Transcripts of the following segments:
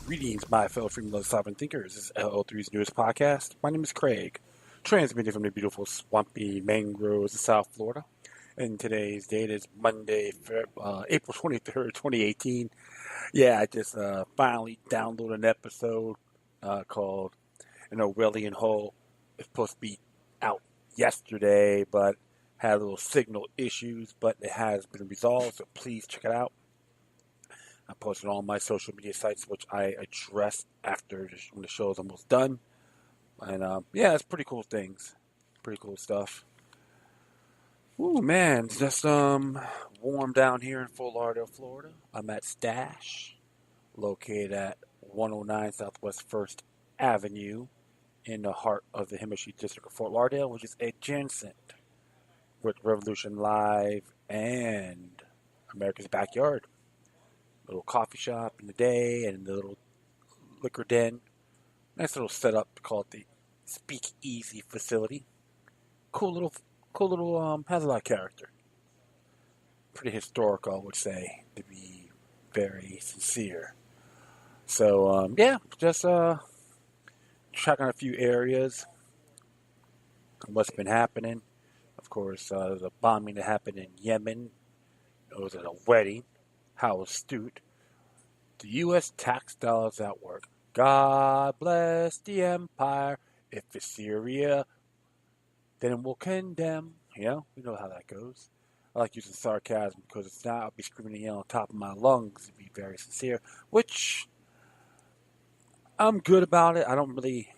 Greetings, my fellow freedom loving sovereign thinkers. This is LL3's newest podcast. My name is Craig, transmitting from the beautiful swampy mangroves of South Florida. And today's date is Monday, April 23rd, 2018. Yeah, I just finally downloaded an episode called An Orwellian Hole. It's supposed to be out yesterday, but had a little signal issues, but it has been resolved, so please check it out. I posted on all my social media sites, which I address after when the show is almost done. And yeah, it's pretty cool things. Pretty cool stuff. Ooh, man, it's just warm down here in Fort Lauderdale, Florida. I'm at Stash, located at 109 Southwest 1st Avenue in the heart of the Himmershey District of Fort Lauderdale, which is adjacent with Revolution Live and America's Backyard. Little coffee shop in the day and the little liquor den. Nice little setup. Call it the Speakeasy facility. Cool little, has a lot of character. Pretty historical, I would say, to be very sincere. So, yeah, just checking a few areas. What's been happening. Of course, there's a bombing that happened in Yemen. It was at a wedding. How astute. The U.S. tax dollars at work. God bless the empire. If it's Syria, then we'll condemn. You know how that goes. I like using sarcasm because it's not, I'll be screaming on top of my lungs to be very sincere, which I'm good about it. I don't really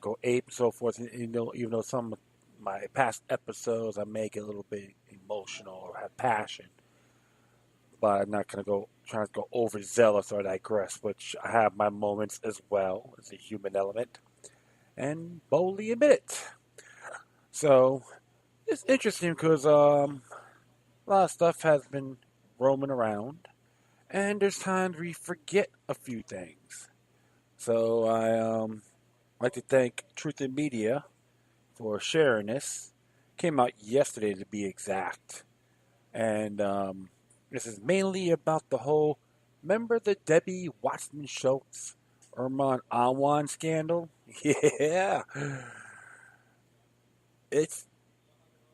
go ape and so forth. Even though some of my past episodes I may get a little bit emotional or have passion. But I'm not going to trying to go overzealous or digress, which I have my moments as well as a human element, and boldly admit it. So it's interesting because a lot of stuff has been roaming around, and there's times we forget a few things. So I like to thank Truth in Media for sharing this. Came out yesterday to be exact, and this is mainly about the whole, remember the Debbie Wasserman Schultz, Erman Awan scandal? Yeah. It's,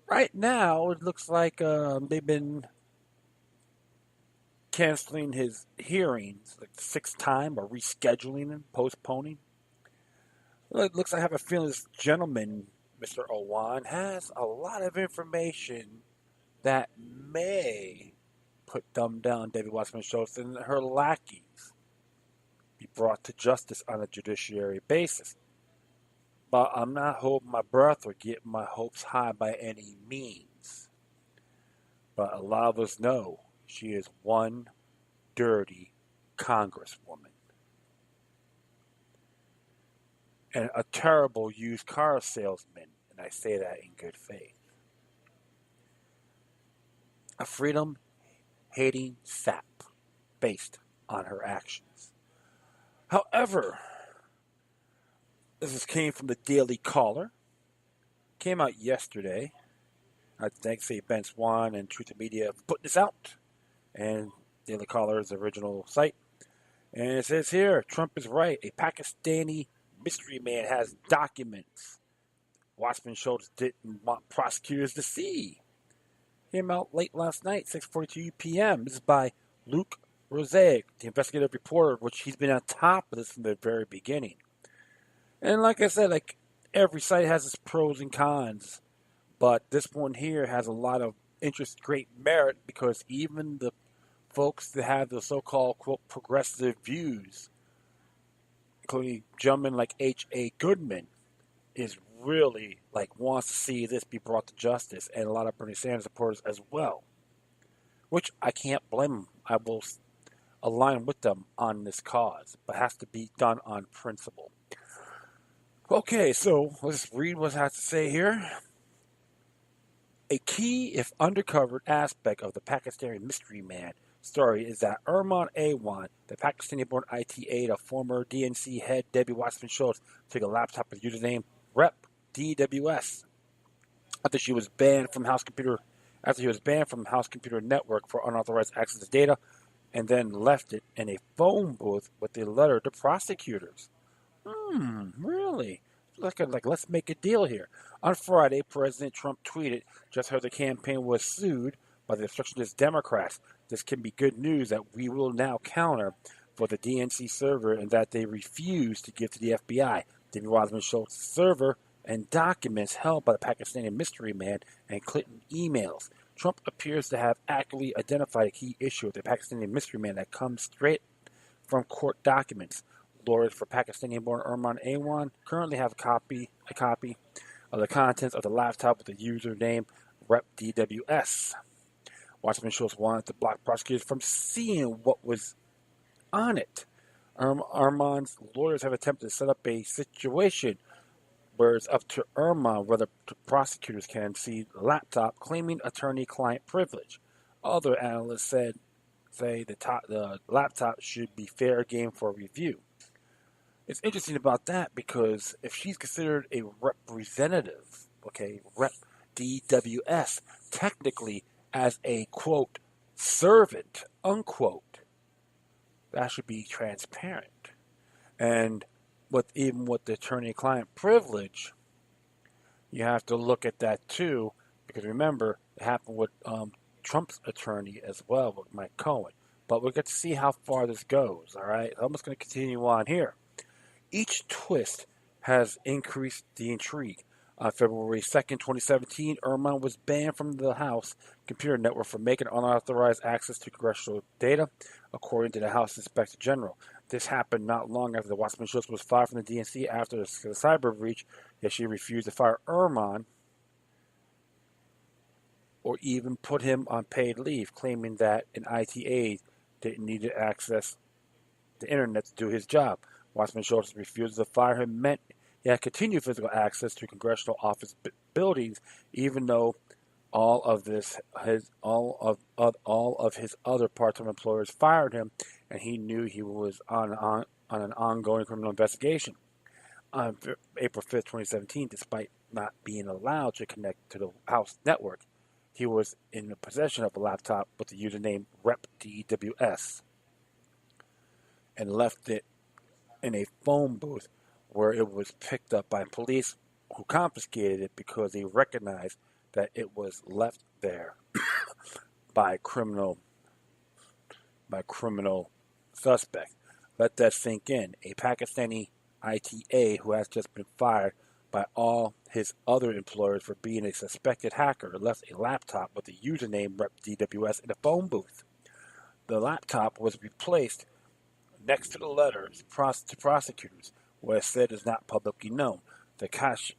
right now, it looks like they've been canceling his hearings like the sixth time or rescheduling and postponing. Well, it looks like I have a feeling this gentleman, Mr. Awan, has a lot of information that may put thumb down Debbie Wasserman Schultz and her lackeys be brought to justice on a judiciary basis. But I'm not holding my breath or getting my hopes high by any means. But a lot of us know she is one dirty congresswoman. And a terrible used car salesman, and I say that in good faith. A freedom-hating sap based on her actions. However, this came from the Daily Caller. Came out yesterday. I thank Ben Swan and Truth and Media for putting this out. And Daily Caller is the original site. And it says here, Trump is right. A Pakistani mystery man has documents Wasserman Schultz didn't want prosecutors to see. Came out late last night, 6:42 p.m. This is by Luke Roseg, the investigative reporter, which he's been on top of this from the very beginning. And like I said, like every site has its pros and cons, but this one here has a lot of interest, great merit, because even the folks that have the so-called quote progressive views, including gentlemen like H.A. Goodman, is really wants to see this be brought to justice, and a lot of Bernie Sanders supporters as well, which I can't blame them. I will align with them on this cause, but has to be done on principle. Okay, so let's read what it has to say here. A key, if undercovered, aspect of the Pakistani mystery man story is that Erman Awan, the Pakistani-born IT aide of former DNC head Debbie Wasserman Schultz, took a laptop with username Rep DWS after he was banned from House Computer Network for unauthorized access to data and then left it in a phone booth with a letter to prosecutors. Really? Like let's make a deal here. On Friday, President Trump tweeted, "Just heard the campaign was sued by the obstructionist Democrats. This can be good news that we will now counter for the DNC server and that they refuse to give to the FBI. David Wasserman Schultz server and documents held by the Pakistani mystery man and Clinton emails. Trump appears to have accurately identified a key issue with the Pakistani mystery man that comes straight from court documents. Lawyers for Pakistani-born Erman Awan currently have a copy of the contents of the laptop with the username RepDWS. Wasserman Schultz wanted to block prosecutors from seeing what was on it. Arman's lawyers have attempted to set up a situation where it's up to Erman whether prosecutors can see the laptop, claiming attorney-client privilege. Other analysts say the laptop should be fair game for review. It's interesting about that because if she's considered a representative, okay, Rep DWS, technically as a, quote, servant, unquote, that should be transparent. And even with the attorney-client privilege, you have to look at that too, because remember, it happened with Trump's attorney as well, with Mike Cohen. But we'll get to see how far this goes, all right? I'm just going to continue on here. Each twist has increased the intrigue. On February 2nd, 2017, Erman was banned from the House computer network for making unauthorized access to congressional data, according to the House Inspector General. This happened not long after the Wasserman Schultz was fired from the DNC after the cyber breach, yet she refused to fire Erman or even put him on paid leave, claiming that an IT aide didn't need to access the internet to do his job. Wasserman Schultz's refusal to fire him meant he had continued physical access to congressional office buildings, even though all of his other part-time employers fired him, and he knew he was on an ongoing criminal investigation. On April 5th, 2017, despite not being allowed to connect to the House network, he was in the possession of a laptop with the username RepDWS and left it in a phone booth where it was picked up by police who confiscated it because they recognized that it was left there by criminal suspect. Let that sink in. A Pakistani ITA who has just been fired by all his other employers for being a suspected hacker left a laptop with the username RepDWS in a phone booth. The laptop was replaced next to the letters to prosecutors, where it said is not publicly known. The cache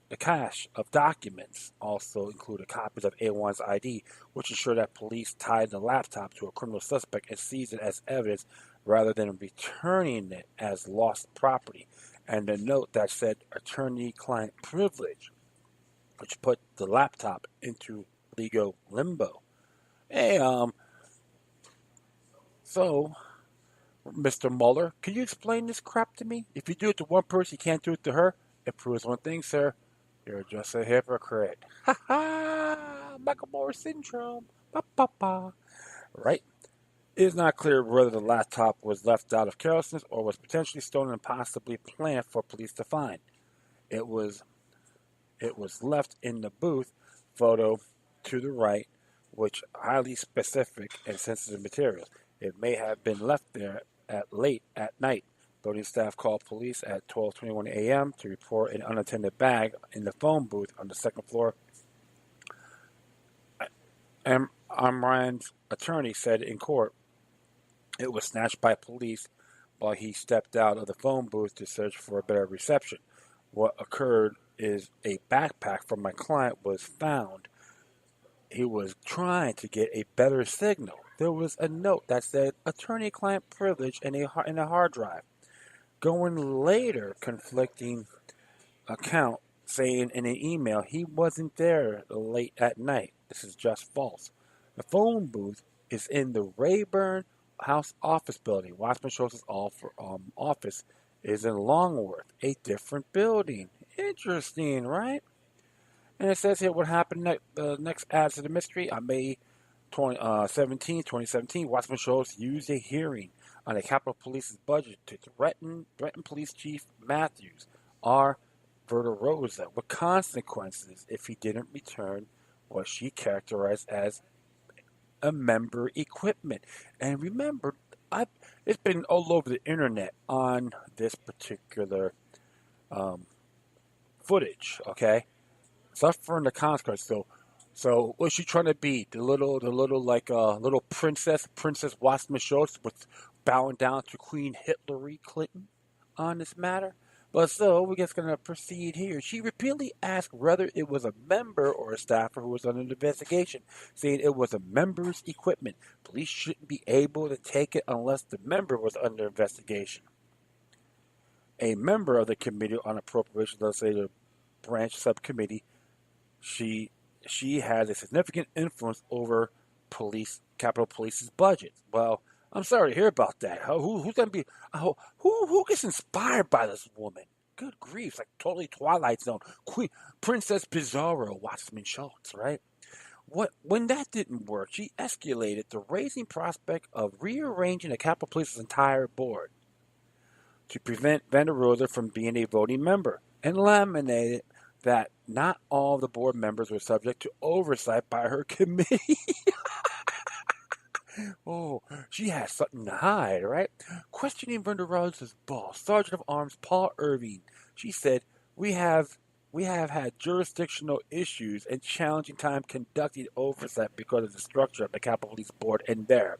of documents also included copies of A1's ID, which ensured that police tied the laptop to a criminal suspect and seized it as evidence rather than returning it as lost property, and a note that said attorney-client privilege, which put the laptop into legal limbo. Hey, so Mr. Mueller, can you explain this crap to me? If you do it to one person, you can't do it to her. It proves one thing, sir. You're just a hypocrite. Ha ha! Michael Moore syndrome. Ba ba ba. Right? It is not clear whether the laptop was left out of carelessness or was potentially stolen and possibly planned for police to find. It was left in the booth photo to the right, which highly specific and sensitive materials. It may have been left there late at night. Building staff called police at 12:21 a.m. to report an unattended bag in the phone booth on the second floor. Amran's attorney said in court it was snatched by police while he stepped out of the phone booth to search for a better reception. What occurred is a backpack from my client was found. He was trying to get a better signal. There was a note that said attorney-client privilege in a hard drive. Going later, conflicting account saying in an email he wasn't there late at night. This is just false. The phone booth is in the Rayburn House office building. Wasserman Schultz's office is in Longworth, a different building. Interesting, right? And it says here what happened next adds to the mystery. I may 2017, Wasserman Schultz used a hearing on the Capitol Police's budget to threaten Police Chief Matthews R. Verderosa with consequences if he didn't return what she characterized as a member equipment. And remember, it's been all over the internet on this particular um, footage. Okay, suffering the consequences. So was she trying to be the little like little Princess Wasserman Schultz, with bowing down to Queen Hillary Clinton on this matter? But so we're just gonna proceed here. She repeatedly asked whether it was a member or a staffer who was under investigation, saying it was a member's equipment. Police shouldn't be able to take it unless the member was under investigation. A member of the Committee on Appropriations, Legislative Branch Subcommittee, she she has a significant influence over Capitol Police's budget. Well, I'm sorry to hear about that. Who's gonna be? Who gets inspired by this woman? Good grief! It's like totally Twilight Zone. Queen Princess Bizarro, Watchman Schultz, right? When that didn't work, she escalated the raising prospect of rearranging the Capitol Police's entire board to prevent Vanderosa from being a voting member, and laminated that not all the board members were subject to oversight by her committee. Oh, she has something to hide, right? Questioning Vanderosa's boss, Sergeant of Arms Paul Irving, she said, "We have we have had jurisdictional issues and challenging time conducting oversight because of the structure of the Capitol Police Board, and there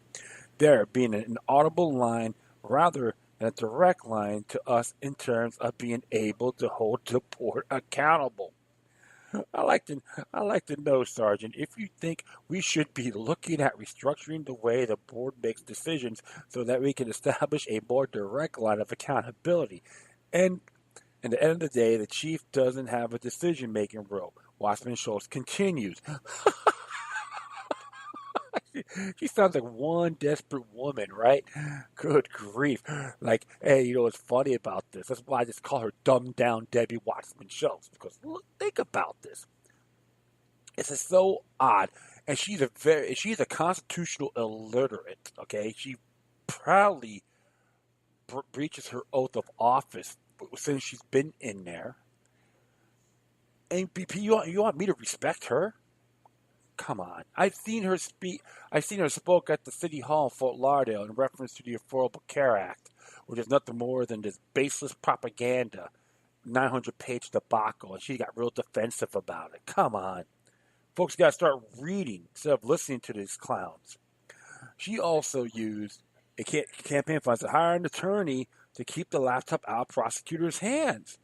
being an audible line rather than a direct line to us in terms of being able to hold the board accountable." I like to I like to know, Sergeant, if you think we should be looking at restructuring the way the board makes decisions so that we can establish a more direct line of accountability. And at the end of the day, the chief doesn't have a decision-making role. Wasserman Schultz continues. She sounds like one desperate woman, right? Good grief. Like, hey, you know what's funny about this? That's why I just call her dumbed down Debbie Wasserman Schultz. Because look, think about this. It's just so odd. And she's a constitutional illiterate, okay? She proudly breaches her oath of office since she's been in there. And BP, you want me to respect her? Come on. I've seen her speak. I've seen her spoke at the City Hall in Fort Lauderdale in reference to the Affordable Care Act, which is nothing more than this baseless propaganda, 900-page debacle, and she got real defensive about it. Come on. Folks got to start reading instead of listening to these clowns. She also used campaign funds to hire an attorney to keep the laptop out of prosecutors' hands.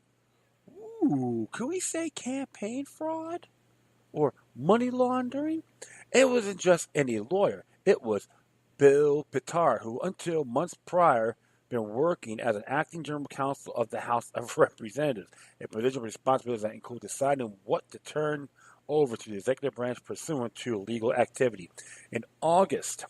Ooh, can we say campaign fraud? Or money laundering? It wasn't just any lawyer. It was Bill Pittard, who until months prior been working as an acting general counsel of the House of Representatives, a position of responsibilities that include deciding what to turn over to the executive branch pursuant to legal activity. In August,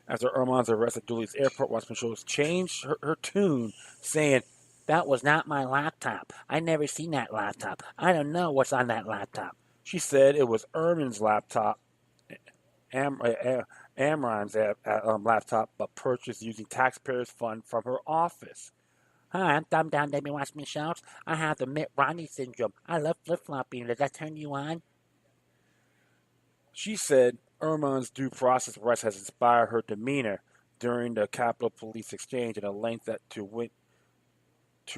after Erman's arrest at Dulles Airport, Watchman Schultz changed her tune, saying, "That was not my laptop. I never seen that laptop. I don't know what's on that laptop." She said it was Erman's laptop, Amron's laptop, but purchased using taxpayers' funds from her office. "Hi, I'm dumbed down Debbie Watchman Schultz. I have the Mitt Romney syndrome. I love flip-flopping. Does that turn you on?" She said Erman's due process rights has inspired her demeanor during the Capitol Police exchange and a length to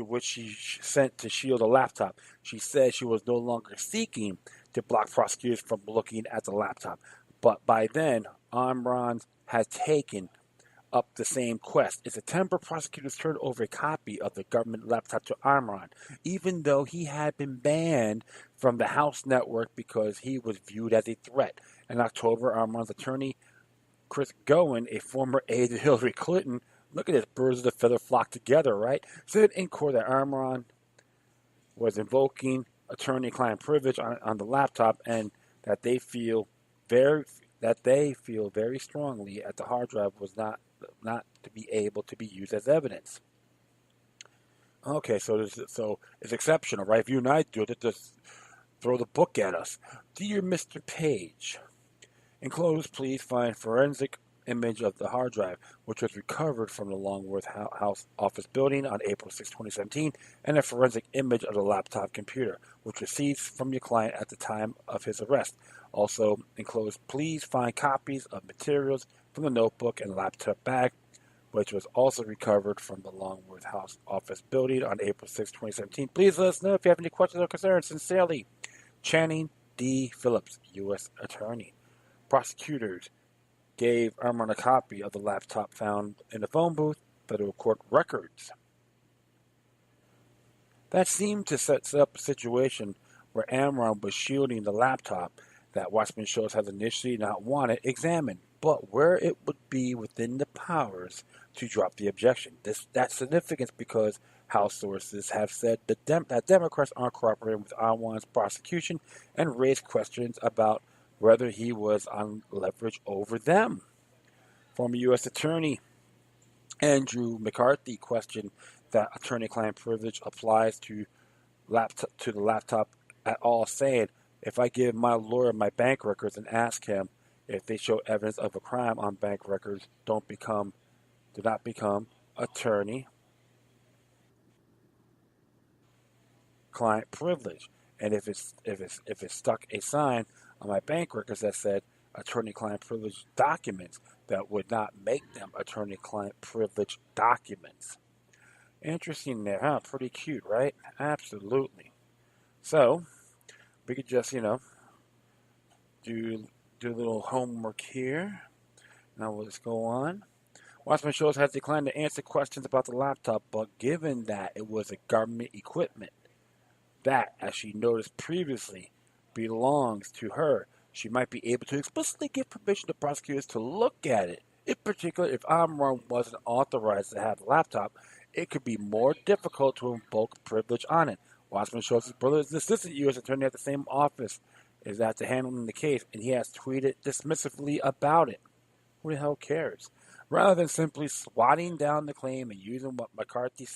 which she sent to shield a laptop. She said she was no longer seeking to block prosecutors from looking at the laptop. But by then, Amron had taken up the same quest. In September, prosecutors turned over a copy of the government laptop to Amron, even though he had been banned from the House network because he was viewed as a threat. In October, Amron's attorney, Chris Gowen, a former aide to Hillary Clinton, look at this, birds of the feather flock together, right? Said in court that Amron was invoking attorney-client privilege on the laptop, and that they feel very strongly that the hard drive was not to be able to be used as evidence. Okay, so it's exceptional, right? If you and I do it, just throw the book at us. Dear Mr. Page, Enclosed, please find forensic image of the hard drive, which was recovered from the Longworth House office building on April 6, 2017, and a forensic image of the laptop computer, which was seized from your client at the time of his arrest. Also enclosed, please find copies of materials from the notebook and laptop bag, which was also recovered from the Longworth House office building on April 6, 2017. Please let us know if you have any questions or concerns. Sincerely, Channing D. Phillips, U.S. Attorney. Prosecutors gave Amron a copy of the laptop found in the phone booth, federal court records. That seemed to set up a situation where Amron was shielding the laptop that Wasserman Schultz had initially not wanted examined, but where it would be within the powers to drop the objection. That's significant because House sources have said that Democrats aren't cooperating with Amron's prosecution and raised questions about whether he was on leverage over them. Former U.S. Attorney Andrew McCarthy questioned that attorney-client privilege applies to the laptop at all, saying, if I give my lawyer my bank records and ask him if they show evidence of a crime on bank records, do not become attorney-client privilege. And if it's stuck a sign on my bank records that said attorney-client privilege documents, that would not make them attorney-client privilege documents. Interesting there, huh? Pretty cute, right? Absolutely. So we could just, do a little homework here. Now let's go on. Wasserman Schultz has declined to answer questions about the laptop, but given that it was a government equipment that, as she noticed previously, belongs to her, she might be able to explicitly give permission to prosecutors to look at it. In particular, if Amron wasn't authorized to have the laptop, it could be more difficult to invoke privilege on it. Wasserman Schultz's brother is an assistant U.S. attorney at the same office as after handling the case, and he has tweeted dismissively about it. Who the hell cares? Rather than simply swatting down the claim and using what McCarthy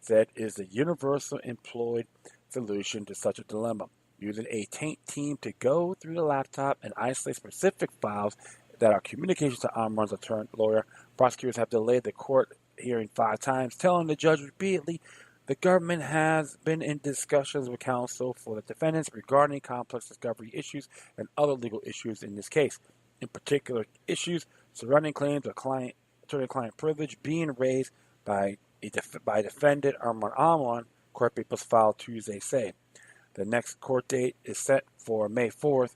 said is the universal employed solution to such a dilemma, using a taint team to go through the laptop and isolate specific files that are communications to Amron's lawyer. Prosecutors have delayed the court hearing 5 times, telling the judge repeatedly the government has been in discussions with counsel for the defendants regarding complex discovery issues and other legal issues in this case. In particular, issues surrounding claims of attorney-client privilege being raised by defendant Amron, court papers filed Tuesday say. The next court date is set for May 4th,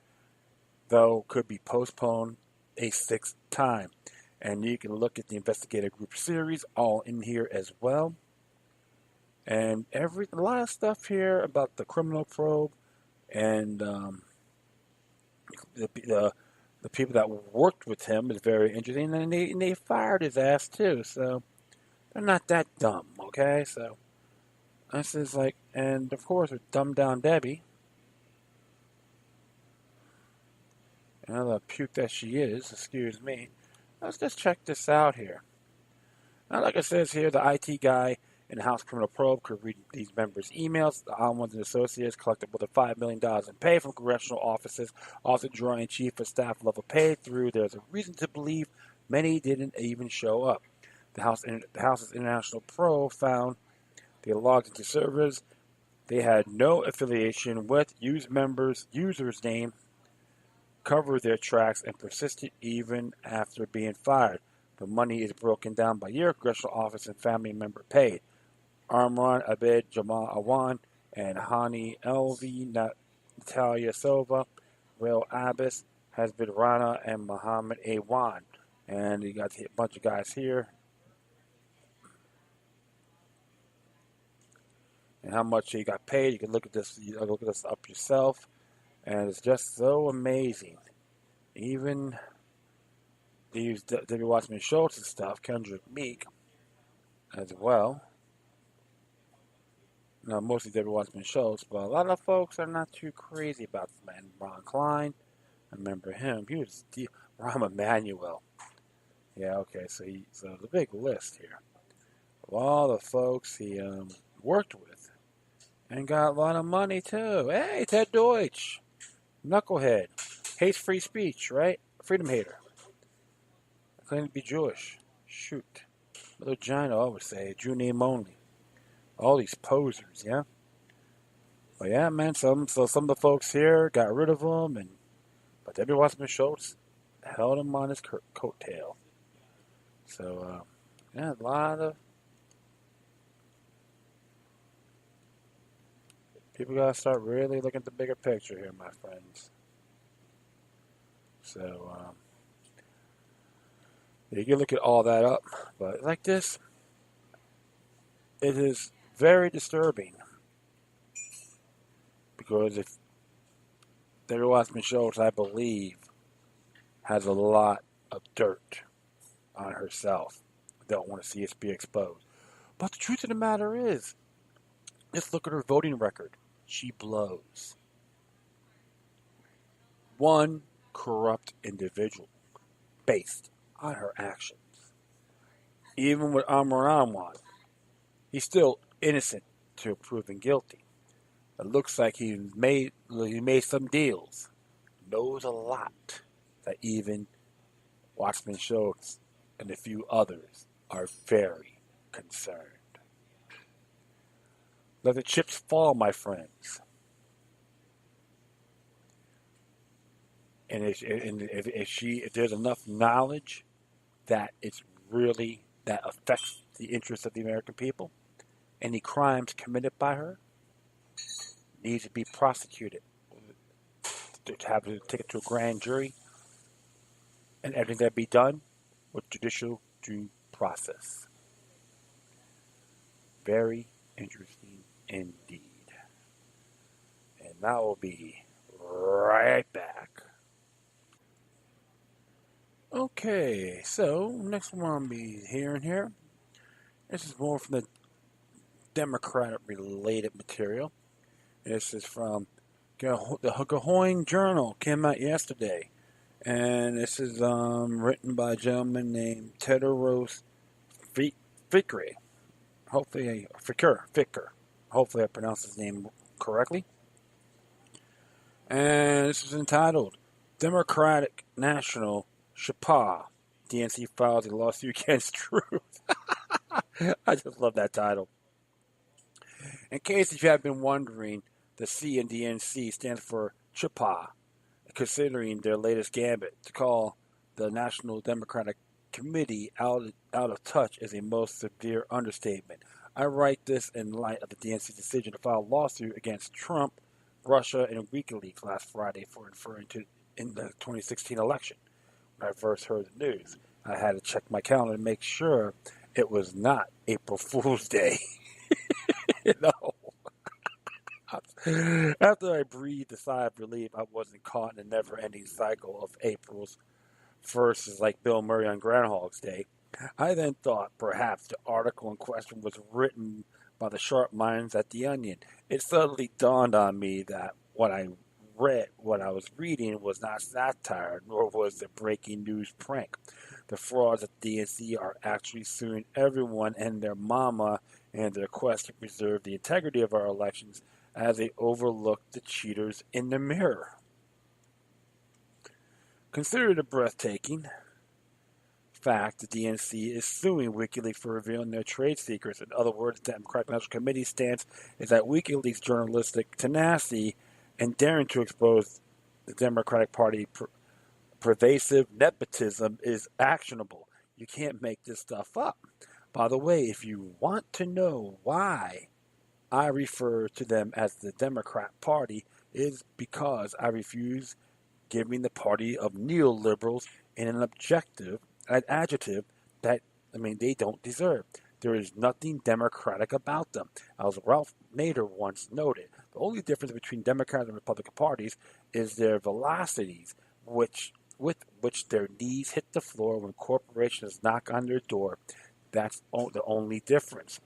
though could be postponed a 6th time. And you can look at the investigative group series all in here as well. And a lot of stuff here about the criminal probe and the people that worked with him is very interesting. And they fired his ass too, so they're not that dumb, okay? So this is like, and of course with Dumb Down Debbie, another puke that she is, excuse me. Let's just check this out here. Now, like it says here, the IT guy in the House Criminal Probe could read these members' emails. The Almonds and Associates collected more than $5 million in pay from congressional offices, also drawing chief of staff level pay through. There's a reason to believe many didn't even show up. The House's International Probe found they logged into servers. They had no affiliation with users' name, covered their tracks, and persisted even after being fired. The money is broken down by year, congressional office and family member paid. Amron, Abed, Jamal Awan, and Hani Elvi, Natalia Silva, Will Abbas, Hasbid Rana, and Muhammad Awan. And you got a bunch of guys here. And how much he got paid. You can look at this. You look at this up yourself, and it's just so amazing. Even these Debbie Wasserman Schultz and stuff, Kendrick Meek, as well. Now, mostly Debbie Wasserman Schultz, but a lot of folks are not too crazy about the man. Ron Klein, I remember him. He was Rahm Emanuel. Yeah, okay. So there's a big list here of all the folks he worked with. And got a lot of money, too. Hey, Ted Deutsch. Knucklehead. Hates free speech, right? freedom hater. I claim to be Jewish. Shoot. Mother China always say, Jew name only. All these posers, yeah? But yeah, man, some of the folks here got rid of him, but Debbie Wasserman Schultz held him on his coattail. So, yeah, a lot of people got to start really looking at the bigger picture here, my friends. So, you can look at all that up, but like this, it is very disturbing because if Debbie Wasserman Schultz, I believe, has a lot of dirt on herself. Don't want to see it be exposed. But the truth of the matter is, just look at her voting record. She blows. One corrupt individual based on her actions. Even with Amran, he's still innocent to proven guilty. It looks like he made some deals. Knows a lot that even Watchman Schultz and a few others are very concerned. Let the chips fall, my friends. And if there's enough knowledge that it's really that affects the interests of the American people, any crimes committed by her needs to be prosecuted, to have to take it to a grand jury, and everything that be done with judicial due process. Very interesting indeed. And that will be right back. Okay, so next one I'll be hearing here. This is more from the Democratic related material. This is from the Gahoing Journal, came out yesterday. And this is written by a gentleman named Tedros Fikre. Hopefully, Fikr. Hopefully I pronounced his name correctly. And this is entitled Democratic National Shapa. DNC files a lawsuit against Truth. I just love that title. In case if you have been wondering, the C in DNC stands for Chapa, considering their latest gambit to call the National Democratic Committee out of touch is a most severe understatement. I write this in light of the DNC's decision to file a lawsuit against Trump, Russia, and WikiLeaks last Friday for interfering in the 2016 election. When I first heard the news, I had to check my calendar to make sure it was not April Fool's Day. You know. After I breathed a sigh of relief, I wasn't caught in a never-ending cycle of April's. First is like Bill Murray on Groundhog's Day. I then thought perhaps the article in question was written by the sharp minds at The Onion. It suddenly dawned on me that what I was reading was not satire, nor was it breaking news prank. The frauds at the DNC are actually suing everyone and their mama in their quest to preserve the integrity of our elections as they overlook the cheaters in the mirror. Consider the breathtaking fact the DNC is suing WikiLeaks for revealing their trade secrets. In other words, the Democratic National Committee's stance is that WikiLeaks' journalistic tenacity and daring to expose the Democratic Party pervasive nepotism is actionable. You can't make this stuff up. By the way, if you want to know why I refer to them as the Democrat Party, is because I refuse giving the party of neoliberals an adjective that they don't deserve. There is nothing democratic about them. As Ralph Nader once noted, the only difference between Democratic and Republican parties is their velocities, with which their knees hit the floor when corporations knock on their door. That's the only difference.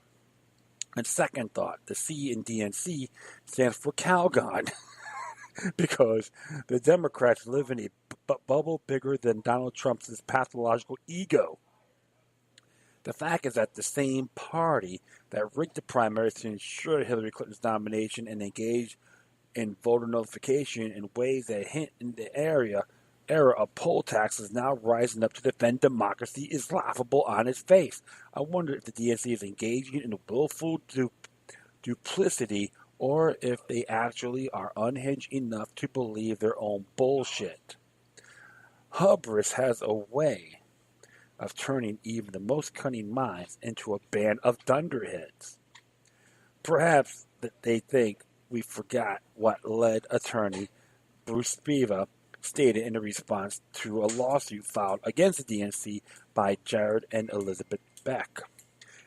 And second thought, the C in DNC stands for Calgon. Because the Democrats live in a bubble bigger than Donald Trump's pathological ego. The fact is that the same party that rigged the primaries to ensure Hillary Clinton's nomination and engaged in voter notification in ways that hint in the area era of poll taxes now rising up to defend democracy is laughable on its face. I wonder if the DNC is engaging in willful duplicity or if they actually are unhinged enough to believe their own bullshit. Hubris has a way of turning even the most cunning minds into a band of dunderheads. Perhaps that they think we forgot what lead attorney Bruce Spiva stated in a response to a lawsuit filed against the DNC by Jared and Elizabeth Beck.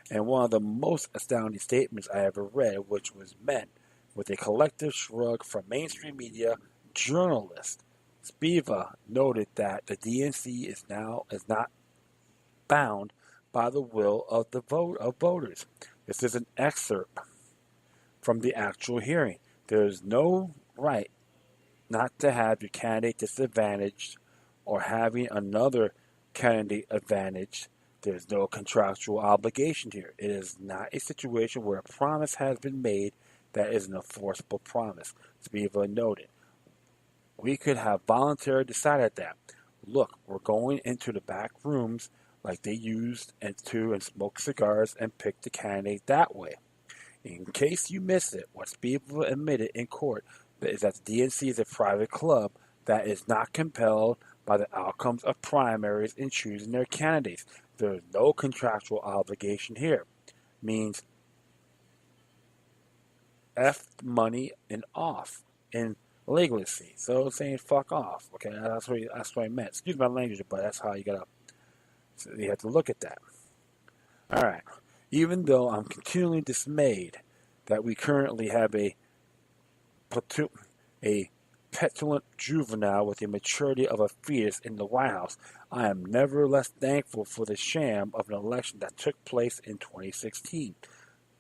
And one of the most astounding statements I ever read, which was met with a collective shrug from mainstream media journalists. Spiva noted that the DNC is not bound by the will of the voters. This is an excerpt from the actual hearing. There is no right not to have your candidate disadvantaged or having another candidate advantaged. There's no contractual obligation here. It is not a situation where a promise has been made that is an enforceable promise. Spiva noted. We could have voluntarily decided that. Look, we're going into the back rooms like they used and smoke cigars and pick the candidate that way. In case you missed it, what Spiva admitted in court is that the DNC is a private club that is not compelled by the outcomes of primaries in choosing their candidates. There is no contractual obligation here. Means F money and off in legacy. So saying fuck off. Okay, that's what I meant. Excuse my language, but that's how you have to look at that. All right. Even though I'm continually dismayed that we currently have a petulant juvenile with the maturity of a fetus in the White House, I am nevertheless thankful for the sham of an election that took place in 2016.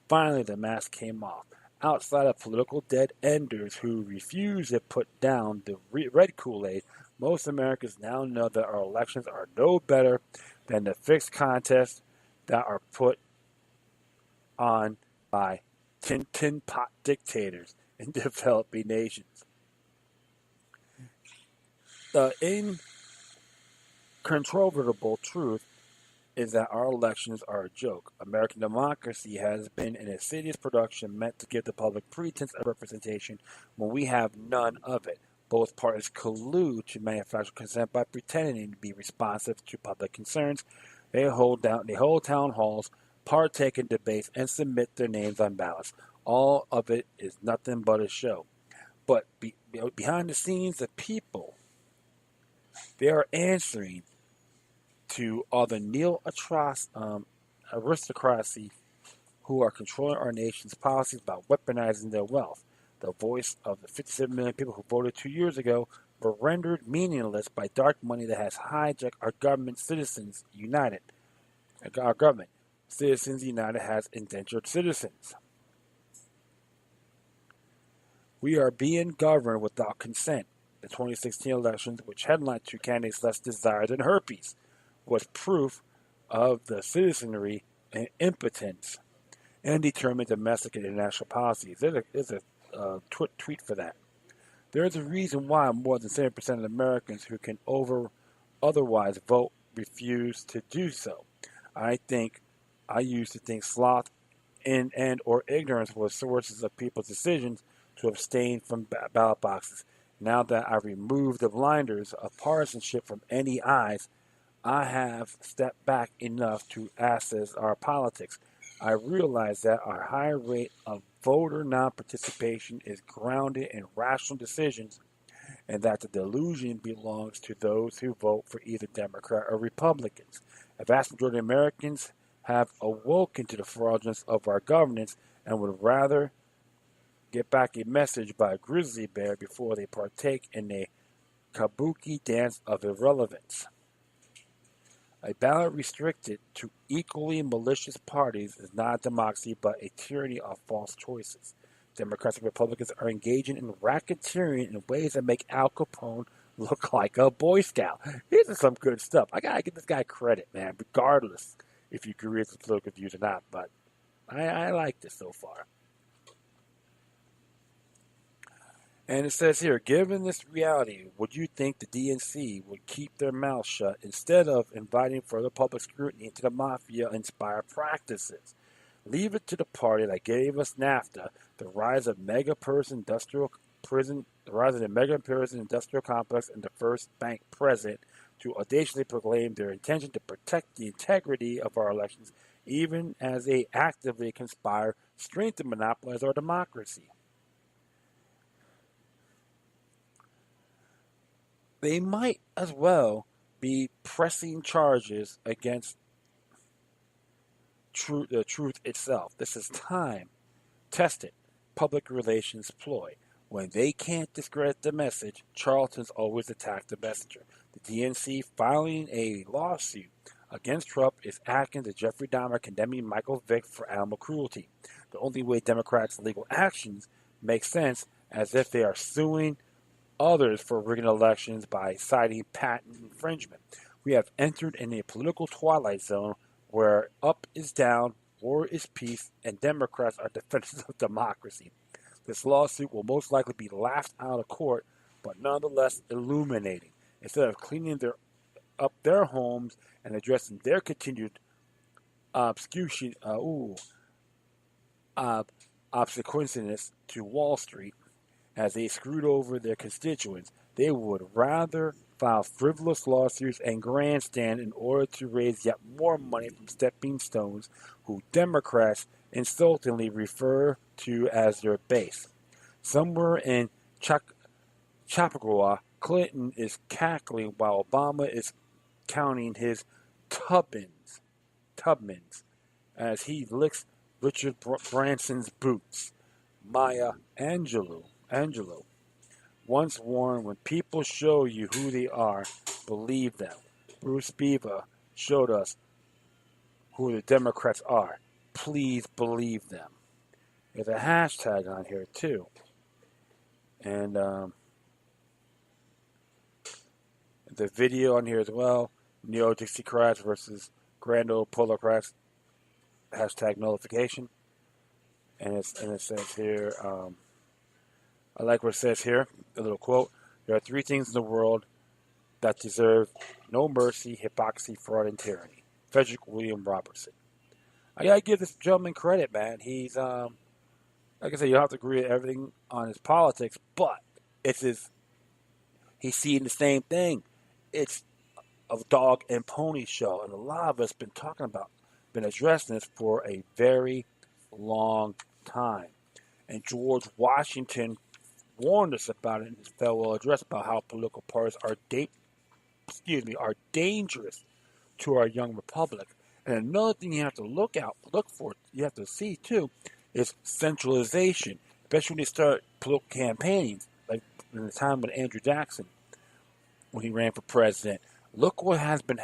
Finally, the mask came off. Outside of political dead-enders who refuse to put down the red Kool-Aid, most Americans now know that our elections are no better than the fixed contests that are put on by tin pot dictators in developing nations. The incontrovertible truth is that our elections are a joke. American democracy has been an insidious production meant to give the public pretense of representation when we have none of it. Both parties collude to manufacture consent by pretending to be responsive to public concerns. They hold town halls, partake in debates, and submit their names on ballots. All of it is nothing but a show. But behind the scenes, the people, they are answering to all the aristocracy who are controlling our nation's policies by weaponizing their wealth. The voice of the 57 million people who voted 2 years ago were rendered meaningless by dark money that has hijacked our government. Citizens United. Our government. Citizens United has indentured citizens. We are being governed without consent. The 2016 elections, which headlined two candidates less desired than herpes, was proof of the citizenry and impotence and determined domestic and international policies. There's a tweet for that. There is a reason why more than 70% of Americans who can otherwise vote refuse to do so. I used to think sloth and or ignorance were sources of people's decisions to abstain from ballot boxes. Now that I've removed the blinders of partisanship from any eyes, I have stepped back enough to assess our politics. I realize that our high rate of voter non-participation is grounded in rational decisions and that the delusion belongs to those who vote for either Democrat or Republicans. A vast majority of Americans have awoken to the fraudulence of our governance and would rather get back a message by a grizzly bear before they partake in a kabuki dance of irrelevance. A ballot restricted to equally malicious parties is not a democracy but a tyranny of false choices. Democrats and Republicans are engaging in racketeering in ways that make Al Capone look like a Boy Scout. This is some good stuff. I gotta give this guy credit, man, regardless if you agree with his political views or not. But I like this so far. And it says here, given this reality, would you think the DNC would keep their mouth shut instead of inviting further public scrutiny into the mafia-inspired practices? Leave it to the party that gave us NAFTA, the rise of the rise of the mega prison industrial complex, and the first bank president to audaciously proclaim their intention to protect the integrity of our elections, even as they actively conspire, strength to monopolize our democracy. They might as well be pressing charges against the truth itself. This is time tested public relations ploy. When they can't discredit the message, charlatans always attack the messenger. The DNC filing a lawsuit against Trump is akin to Jeffrey Dahmer condemning Michael Vick for animal cruelty. The only way Democrats' legal actions make sense as if they are suing others for rigging elections by citing patent infringement. We have entered in a political twilight zone where up is down, war is peace, and Democrats are defenders of democracy. This lawsuit will most likely be laughed out of court, but nonetheless illuminating. Instead of cleaning up their homes and addressing their continued obscuration, obsequiousness to Wall Street, as they screwed over their constituents, they would rather file frivolous lawsuits and grandstand in order to raise yet more money from stepping stones who Democrats insultingly refer to as their base. Somewhere in Chappaqua, Clinton is cackling while Obama is counting his Tubmans as he licks Richard Branson's boots. Maya Angelou once warned, when people show you who they are, believe them. Bruce Beaver showed us who the Democrats are. Please believe them. There's a hashtag on here too. And the video on here as well. Neo-Dixiecrats versus Grand Old Polocrats. Hashtag nullification. And it says here, I like what it says here, a little quote. There are three things in the world that deserve no mercy, hypocrisy, fraud, and tyranny. Frederick William Robertson. I gotta give this gentleman credit, man. He's, like I said, you don't have to agree with everything on his politics, but he's seeing the same thing. It's a dog and pony show, and a lot of us been addressing this for a very long time. And George Washington warned us about it in his farewell address about how political parties are dangerous to our young republic. And another thing you have to look for, you have to see too, is centralization, especially when they start political campaigns, like in the time with Andrew Jackson when he ran for president. Look what's been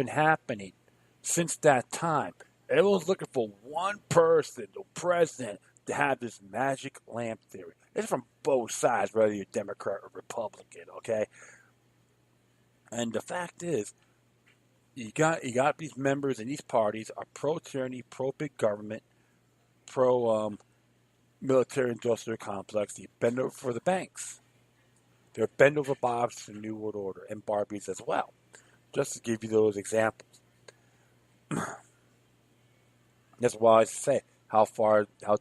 happening since that time. Everyone's looking for one person, the president, to have this magic lamp theory. It's from both sides, whether you're Democrat or Republican, okay? And the fact is, you got these members in these parties are pro-tyranny, pro-big government, pro-military-industrial complex. They bend over for the banks. They're bend over Bobs for the New World Order and Barbies as well, just to give you those examples. That's why I say, how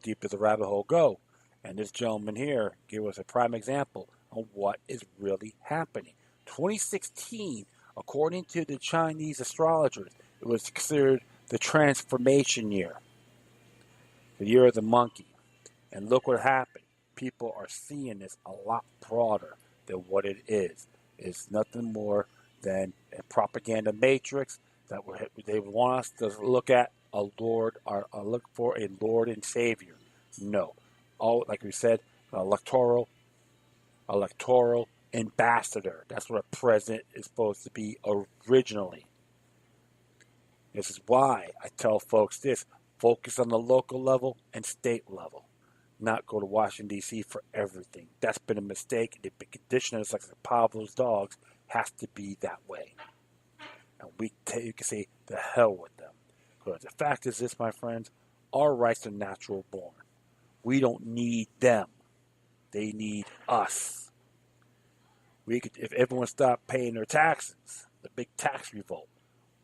deep does the rabbit hole go? And this gentleman here gave us a prime example of what is really happening. 2016, according to the Chinese astrologers, it was considered the transformation year, the year of the monkey. And look what happened. People are seeing this a lot broader than what it is. It's nothing more than a propaganda matrix that they want us to look at a Lord, or look for a Lord and Savior. No. All, like we said, electoral ambassador. That's what a president is supposed to be originally. This is why I tell folks this. Focus on the local level and state level. Not go to Washington, D.C. for everything. That's been a mistake. They've been conditioning us like Pavlov's dogs. Has to be that way. And you can say, the hell with them. Because the fact is this, my friends, our rights are natural born. We don't need them. They need us. We could, if everyone stopped paying their taxes, the big tax revolt.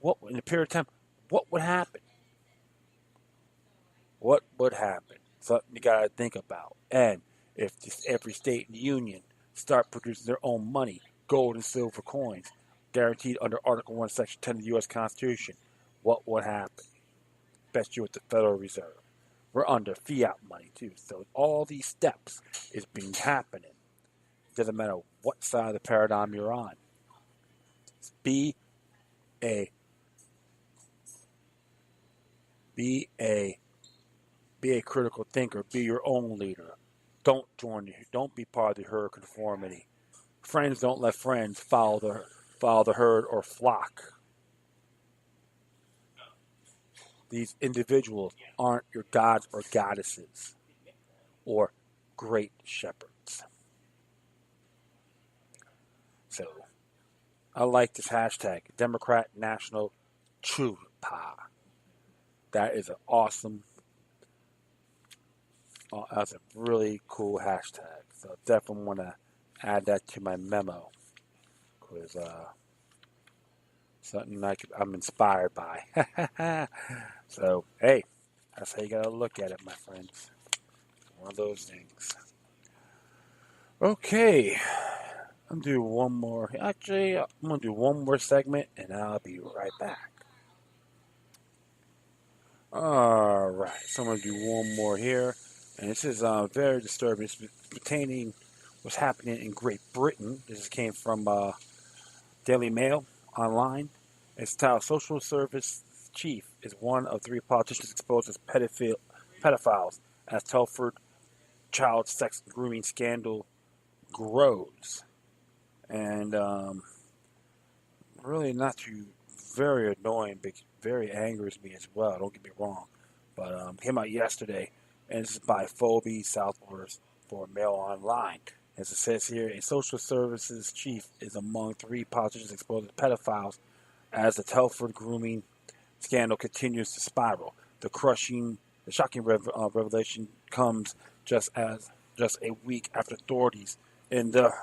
What in a period of time? What would happen? What would happen? Something you gotta think about. And if just every state in the union start producing their own money, gold and silver coins, guaranteed under Article 1, Section 10 of the U.S. Constitution, what would happen? Especially with the Federal Reserve. We're under fiat money too. So all these steps is being happening. Doesn't matter what side of the paradigm you're on. Be a be a be a critical thinker. Be your own leader. Don't be part of the herd conformity. Friends don't let friends follow the herd or flock. These individuals aren't your gods or goddesses or great shepherds. So I like this hashtag, Democrat National Chupa. That is an awesome, that's a really cool hashtag. So definitely want to add that to my memo because something I'm inspired by. So hey, that's how you gotta look at it, my friends. One of those things. Okay, I'm gonna do one more. Actually, I'm gonna do one more segment, and I'll be right back. All right, so I'm gonna do one more here, and this is very disturbing. It's pertaining what's happening in Great Britain. This came from Daily Mail online. It's titled "Social Service Chief is one of three politicians exposed as pedophiles as Telford child sex grooming scandal grows." And really not too very annoying, but very angers me as well. Don't get me wrong, but came out yesterday, and this is by Phoebe Southworth for Mail Online. As it says here, a social services chief is among three politicians exposed as pedophiles as the Telford grooming scandal continues to spiral. The shocking revelation comes just a week after authorities in the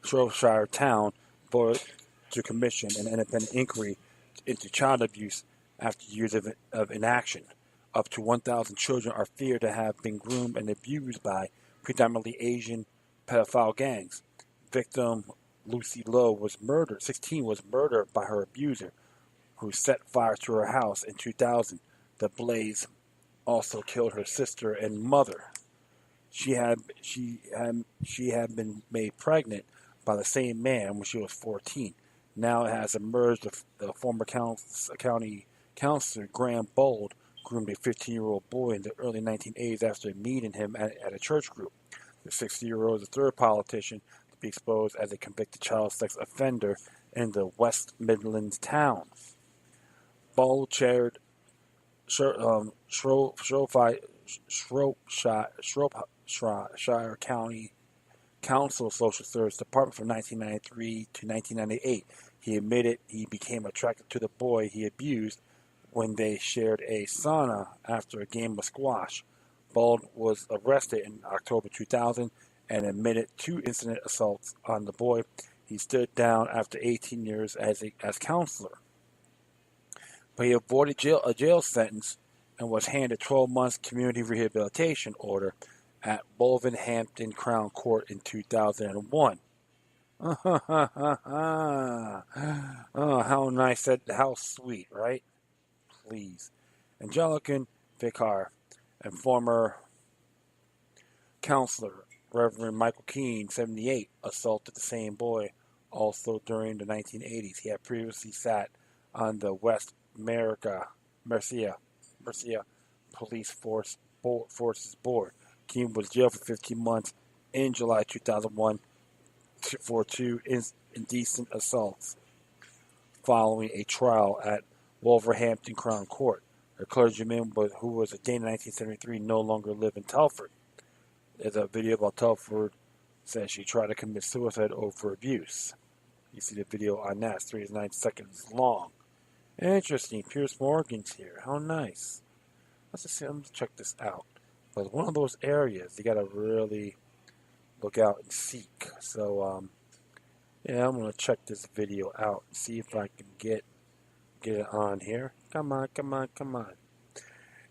Shropshire town voted to commission an independent inquiry into child abuse after years of inaction. Up to 1,000 children are feared to have been groomed and abused by predominantly Asian pedophile gangs. Victim Lucy Lowe was murdered. 16 was murdered by her abuser, who set fire to her house in 2000. The blaze also killed her sister and mother. She had been made pregnant by the same man when she was 14. Now it has emerged the former county councilor Graham Bold groomed a 15-year-old boy in the early 1980s after meeting him at a church group. The 60-year-old is the third politician to be exposed as a convicted child sex offender in the West Midlands town. Bold chaired Shropshire County Council Social Service Department from 1993 to 1998. He admitted he became attracted to the boy he abused when they shared a sauna after a game of squash. Bald was arrested in October 2000 and admitted 2 incident assaults on the boy. He stood down after 18 years as counselor, but he avoided a jail sentence and was handed 12 months community rehabilitation order at Wolverhampton Crown Court in 2001. Oh, how nice, how sweet, right? Please. Anglican vicar and former counselor Reverend Michael Keane, 78, assaulted the same boy also during the 1980s. He had previously sat on the West Mercia Police Forces Board. Keane was jailed for 15 months in July 2001 for 2 indecent assaults following a trial at Wolverhampton Crown Court. A clergyman who was ordained in 1973 no longer lived in Telford. There's a video about Telford says she tried to commit suicide over abuse. You see the video on that. It's 3 to 9 seconds long. Interesting. Piers Morgan's here. How nice. Let's check this out. But one of those areas you got to really look out and seek. So, yeah, I'm going to check this video out and see if I can get it on here. Come on, come on, come on.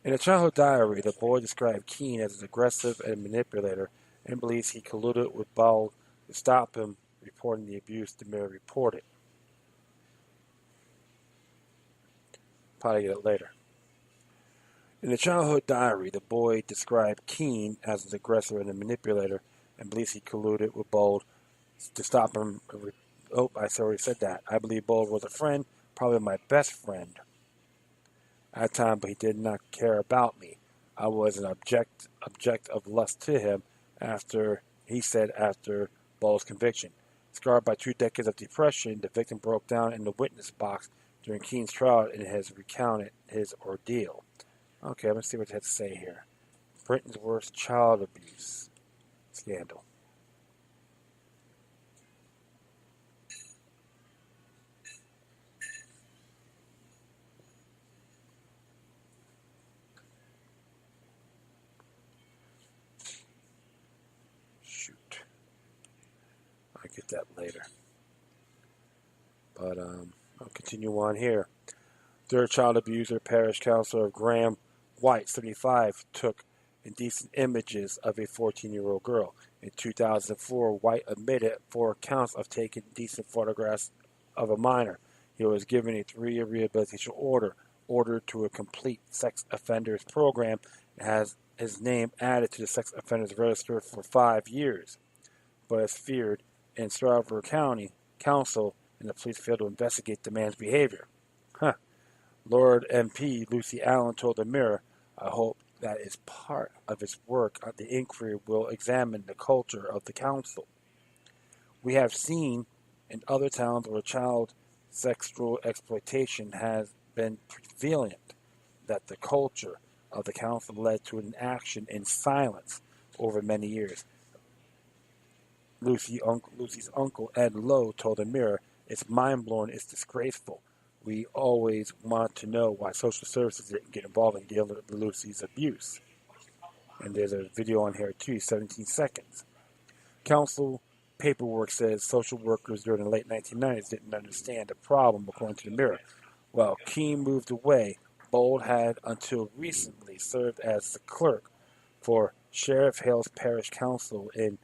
In a childhood diary, the boy described Keene as an aggressive and manipulator and believes he colluded with Ball to stop him reporting the abuse the Mirror reported. Probably get it later. In a childhood diary, the boy described Keene as an aggressor and a manipulator and believes he colluded with Bold to stop him. Oh, I already said that. I believe Bold was a friend, probably my best friend at the time, but he did not care about me. I was an object of lust to him after Bold's conviction. Scarred by 2 decades of depression, the victim broke down in the witness box during Keene's trial and has recounted his ordeal. Okay, let's see what it has to say here. Britain's worst child abuse scandal. Shoot. I'll get that later. But I'll continue on here. Third child abuser, parish councilor Graham White, 75, took indecent images of a 14-year-old girl. In 2004, White admitted 4 counts of taking indecent photographs of a minor. He was given a 3-year rehabilitation ordered to a complete sex offenders program, and has his name added to the sex offenders register for 5 years. But as feared in Stratford County Council, and the police failed to investigate the man's behavior. Lord MP Lucy Allen told the Mirror, I hope that is part of its work. The inquiry will examine the culture of the council. We have seen in other towns where child sexual exploitation has been prevalent that the culture of the council led to an action in silence over many years. Lucy's uncle Ed Lowe told the Mirror, it's mind-blowing, it's disgraceful. We always want to know why social services didn't get involved in dealing with Lucy's abuse. And there's a video on here too, 17 seconds. Council paperwork says social workers during the late 1990s didn't understand the problem, according to the Mirror. While Keene moved away, Bold had until recently served as the clerk for Sheriff Hale's Parish Council in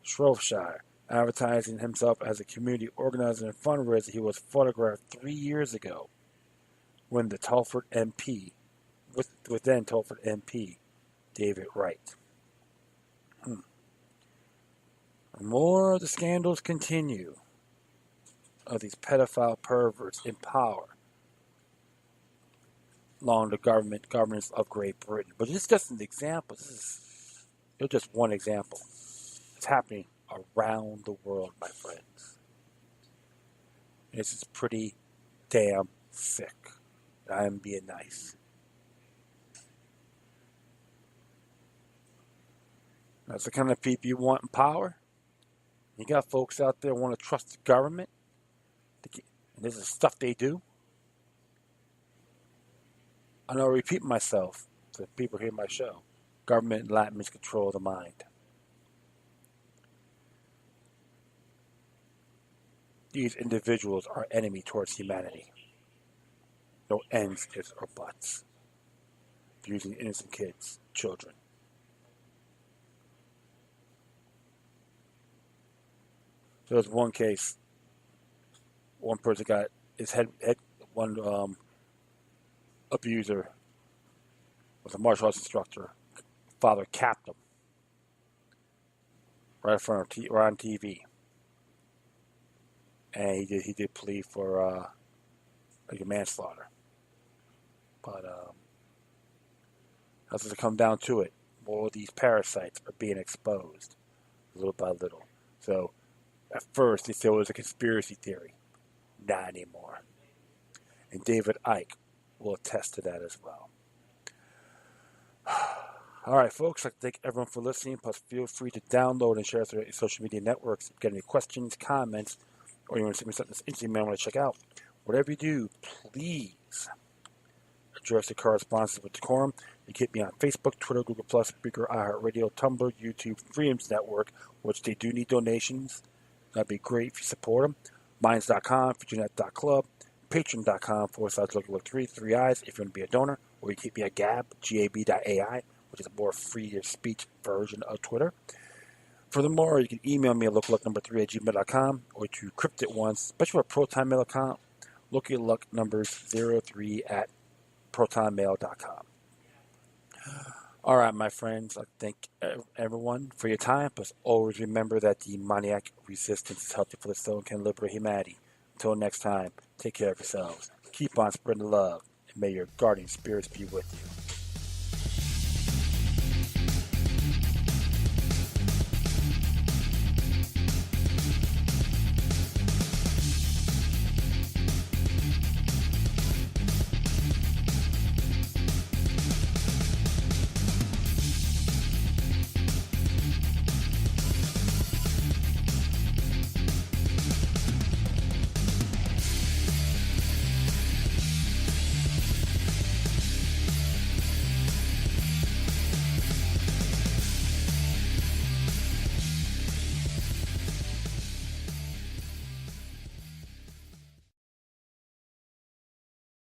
Shropshire. Advertising himself as a community organizer and fundraiser, he was photographed 3 years ago when the Telford MP, with then Telford MP, David Wright. More of the scandals continue of these pedophile perverts in power along the governments of Great Britain. But this is just an example. This is just one example. It's happening around the world, my friends. This is pretty damn sick. I'm being nice. That's the kind of people you want in power. You got folks out there who want to trust the government. And this is stuff they do. I know I repeat myself to people hear my show. Government and Latin's control of the mind. These individuals are enemy towards humanity. No ends, ifs, or buts. Abusing innocent kids, children. There was one case, one person got his one abuser was a martial arts instructor. Father capped him right in front of right on TV. And he did plea for like a manslaughter. But as it come down to it, more of these parasites are being exposed little by little. So at first they said it was a conspiracy theory. Not anymore. And David Icke will attest to that as well. All right, folks, I'd like to thank everyone for listening. Plus, feel free to download and share through your social media networks. If you got any questions, comments, or you want to send me something that's interesting, man, I want to check out. Whatever you do, please address the correspondence with decorum. You can hit me on Facebook, Twitter, Google+, Spreaker, iHeartRadio, Tumblr, YouTube, Freedoms Network, which they do need donations. That'd be great if you support them. Minds.com, FutureNet.club, Patreon.com/Look 3 eyes if you want to be a donor, or you can hit me at gab.ai, which is a more free speech version of Twitter. Furthermore, you can email me at lookyluck3@gmail.com, or to crypt it once, especially for a Proton Mail account, lookyluck03@protonmail.com. All right, my friends, I thank everyone for your time, but always remember that demoniac resistance is healthy for the soul and can liberate humanity. Until next time, take care of yourselves, keep on spreading love, and may your guardian spirits be with you.